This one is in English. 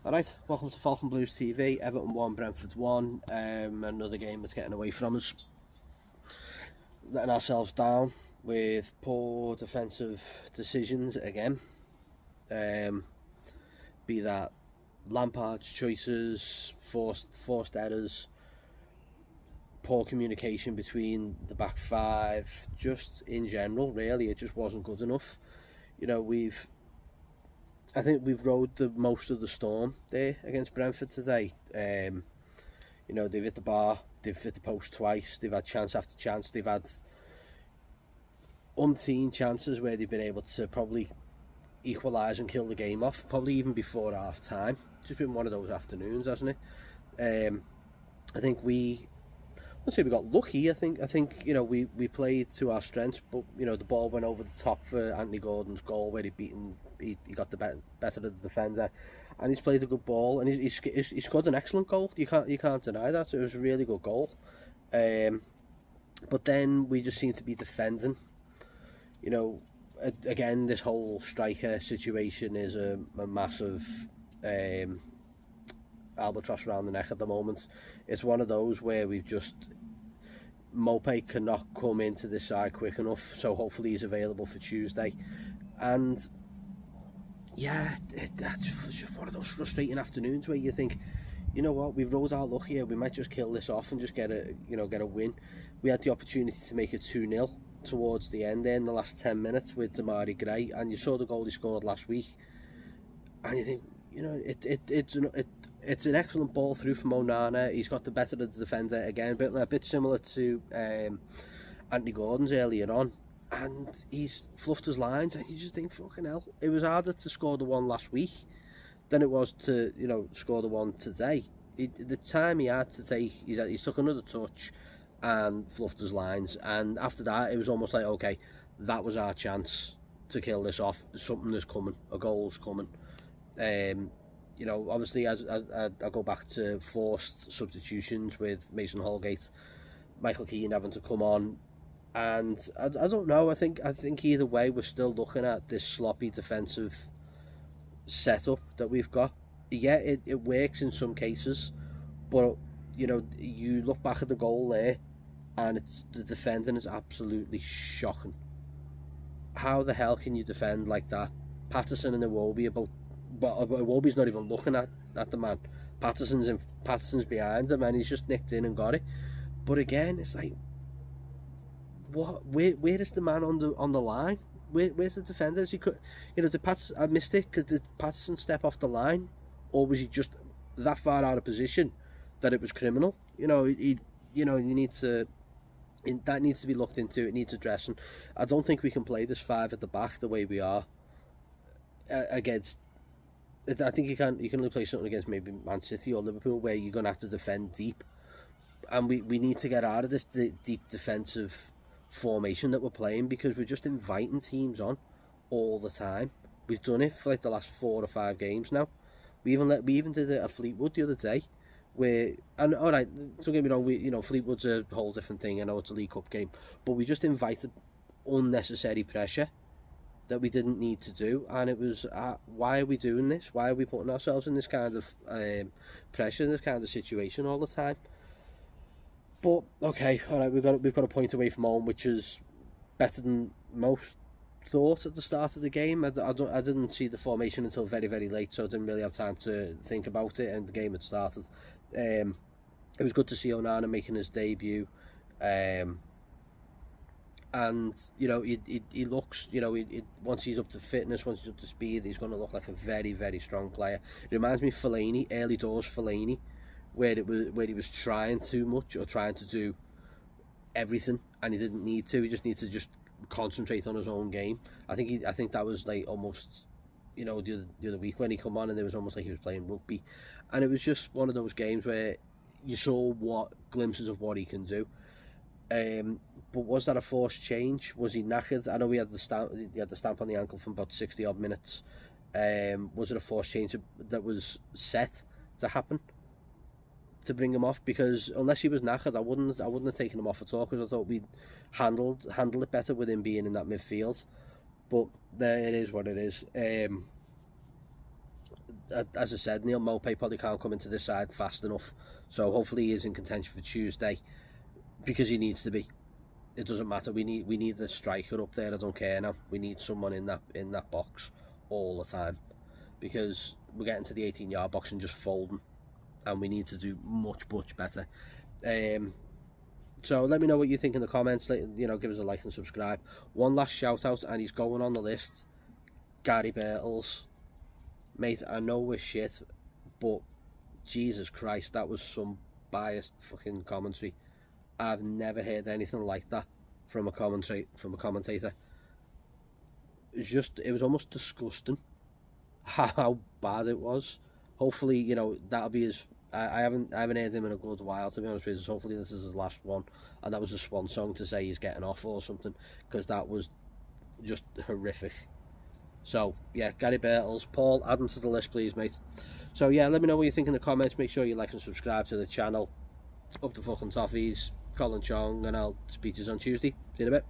Alright, welcome to Falcon Blues TV. Everton 1, Brentford 1. Another game that's getting away from us. Letting ourselves down with poor defensive decisions again. Be that Lampard's choices, forced errors, poor communication between the back five, just in general, really, it just wasn't good enough. You know, I think we've rode the most of the storm there against Brentford today. You know, they've hit the bar, they've hit the post twice, they've had chance after chance, they've had umpteen chances where they've been able to probably equalise and kill the game off, probably even before half time. Just been one of those afternoons, hasn't it? I think let's say we got lucky. I think you know we played to our strengths, but you know the ball went over the top for Anthony Gordon's goal where he got the better of the defender, and he's played a good ball and he scored an excellent goal. You can't deny that. It was a really good goal. But then we just seem to be defending. You know, again, this whole striker situation is a massive albatross around the neck at the moment. It's one of those where we've just Mope cannot come into this side quick enough, so hopefully he's available for Tuesday. And yeah, that's just one of those frustrating afternoons where you think, you know what, we've rolled our luck here, we might just kill this off and just get a win. We had the opportunity to make it 2-0 towards the end there in the last 10 minutes with Damari Gray, and you saw the goal he scored last week, and you think, you know, it's an excellent ball through from Onana. He's got the better of the defender again, a bit similar to Anthony Gordon's earlier on, and he's fluffed his lines, and you just think, fucking hell, it was harder to score the one last week than it was to, you know, score the one today. The time he had to take, he took another touch and fluffed his lines, and after that it was almost like, okay, that was our chance to kill this off. Something is coming, a goal's coming. You know, obviously, as I go back to forced substitutions with Mason Holgate, Michael Keane having to come on, and I don't know. I think either way, we're still looking at this sloppy defensive setup that we've got. Yeah, it works in some cases, but you know, you look back at the goal there, and the defending is absolutely shocking. How the hell can you defend like that? Patterson and Iwobi but Iwobi's not even looking at the man. Patterson's behind him, and he's just nicked in and got it. But again, it's like, what? Where is the man on the line? Where's the defender? I missed it. Did Patterson step off the line, or was he just that far out of position that it was criminal? You know, you need to. That needs to be looked into. It needs addressing. I don't think we can play this five at the back the way we are against. I think you can only play something against maybe Man City or Liverpool where you're going to have to defend deep, and we need to get out of this deep defensive formation that we're playing, because we're just inviting teams on all the time. We've done it for like the last 4 or 5 games now. We even did it at Fleetwood the other day, where, and all right, don't get me wrong, Fleetwood's a whole different thing. I know it's a League Cup game, but we just invited unnecessary pressure that we didn't need to do, and it was why are we doing this? Why are we putting ourselves in this kind of pressure, in this kind of situation all the time? But okay, all right, we've got a point away from home, which is better than most thought at the start of the game. I didn't see the formation until very, very late, so I didn't really have time to think about it, and the game had started. It was good to see Onana making his debut. And you know, he looks, you know, once he's up to fitness, once he's up to speed, he's going to look like a very, very strong player. It reminds me of Fellaini, early doors Fellaini, where he was trying too much, or trying to do everything, and he didn't need to. He just needs to just concentrate on his own game. I think that was like almost, you know, the other week when he come on, and it was almost like he was playing rugby, and it was just one of those games where you saw glimpses of what he can do. But was that a forced change? Was he knackered? I know he had the stamp on the ankle from about 60 odd minutes. Was it a forced change that was set to happen to bring him off? Because unless he was knackered, I wouldn't have taken him off at all, because I thought we'd handle it better with him being in that midfield. But there it is what it is. as I said, Neil Maupay probably can't come into this side fast enough. So hopefully he is in contention for Tuesday, because he needs to be. It doesn't matter. We need the striker up there. I don't care now. We need someone in that box all the time, because we're getting to the 18-yard box and just folding, and we need to do much better. So let me know what you think in the comments. You know, give us a like and subscribe. One last shout out, and he's going on the list. Gary Birtles, mate. I know we're shit, but Jesus Christ, that was some biased fucking commentary. I've never heard anything like that from a commentator. It was almost disgusting how bad it was. Hopefully, you know, that'll be his. I haven't heard him in a good while, to be honest with you. So hopefully this is his last one, and that was a swan song to say he's getting off or something, because that was just horrific. So yeah, Gary Birtles, Paul, add him to the list, please, mate. So yeah, let me know what you think in the comments. Make sure you like and subscribe to the channel. Up the fucking toffees, Colin Chong, and I'll speak to you on Tuesday. See you in a bit.